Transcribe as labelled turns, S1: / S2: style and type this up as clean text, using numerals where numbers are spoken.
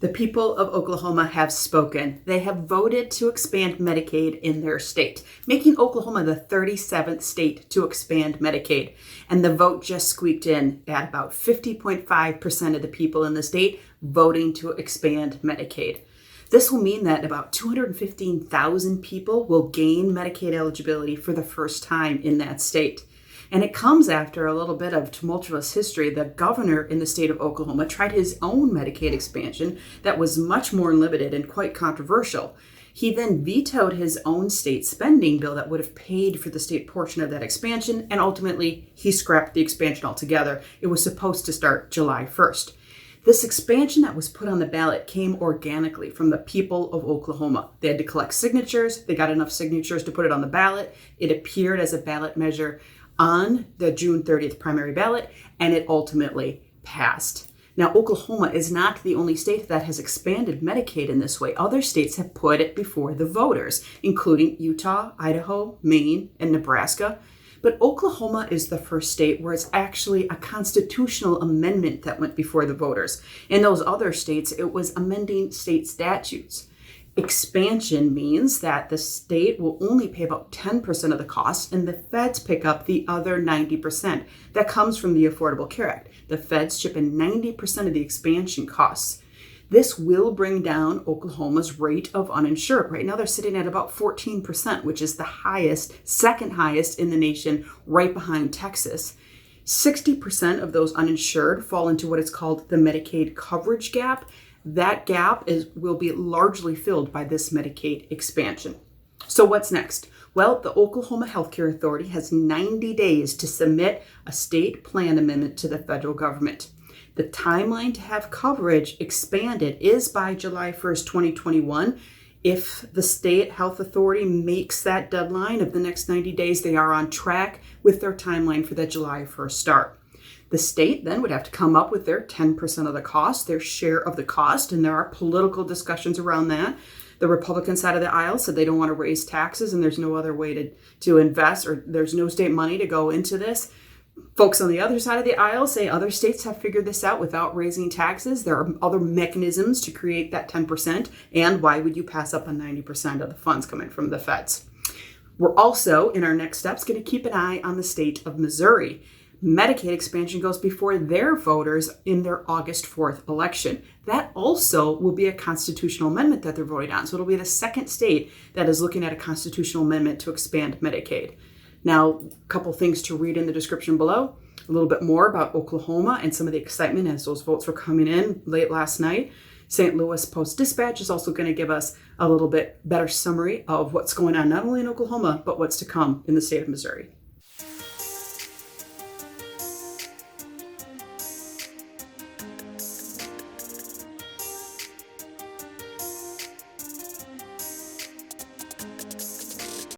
S1: The people of Oklahoma have spoken. They have voted to expand Medicaid in their state, making Oklahoma the 37th state to expand Medicaid. And the vote just squeaked in at about 50.5% of the people in the state voting to expand Medicaid. This will mean that about 215,000 people will gain Medicaid eligibility for the first time in that state. And it comes after a little bit of tumultuous history. The governor in the state of Oklahoma tried his own Medicaid expansion that was much more limited and quite controversial. He then vetoed his own state spending bill that would have paid for the state portion of that expansion, and ultimately he scrapped the expansion altogether. It was supposed to start July 1st. This expansion that was put on the ballot came organically from the people of Oklahoma. They had to collect signatures. They got enough signatures to put it on the ballot. It appeared as a ballot measure on the June 30th primary ballot, and it ultimately passed. Now, Oklahoma is not the only state that has expanded Medicaid in this way. Other states have put it before the voters, including Utah, Idaho, Maine, and Nebraska. But Oklahoma is the first state where it's actually a constitutional amendment that went before the voters. In those other states, it was amending state statutes. Expansion means that the state will only pay about 10% of the cost, and the feds pick up the other 90%. That comes from the Affordable Care Act. The feds chip in 90% of the expansion costs. This will bring down Oklahoma's rate of uninsured. Right now they're sitting at about 14%, which is the highest, second highest in the nation, right behind Texas. 60% of those uninsured fall into what is called the Medicaid coverage gap. That gap will be largely filled by this Medicaid expansion. So what's next? Well, the Oklahoma Healthcare Authority has 90 days to submit a state plan amendment to the federal government. The timeline to have coverage expanded is by July 1st, 2021. If the state health authority makes that deadline of the next 90 days, they are on track with their timeline for that July 1st start. The state then would have to come up with their 10% of the cost, their share of the cost, and there are political discussions around that. The Republican side of the aisle said they don't want to raise taxes and there's no other way to invest, or there's no state money to go into this. Folks on the other side of the aisle say other states have figured this out without raising taxes. There are other mechanisms to create that 10%, and why would you pass up on 90% of the funds coming from the feds? We're also, in our next steps, going to keep an eye on the state of Missouri. Medicaid expansion goes before their voters in their August 4th election. That also will be a constitutional amendment that they're voting on. So it'll be the second state that is looking at a constitutional amendment to expand Medicaid. Now, a couple things to read in the description below. A little bit more about Oklahoma and some of the excitement as those votes were coming in late last night. St. Louis Post-Dispatch is also going to give us a little bit better summary of what's going on, not only in Oklahoma, but what's to come in the state of Missouri.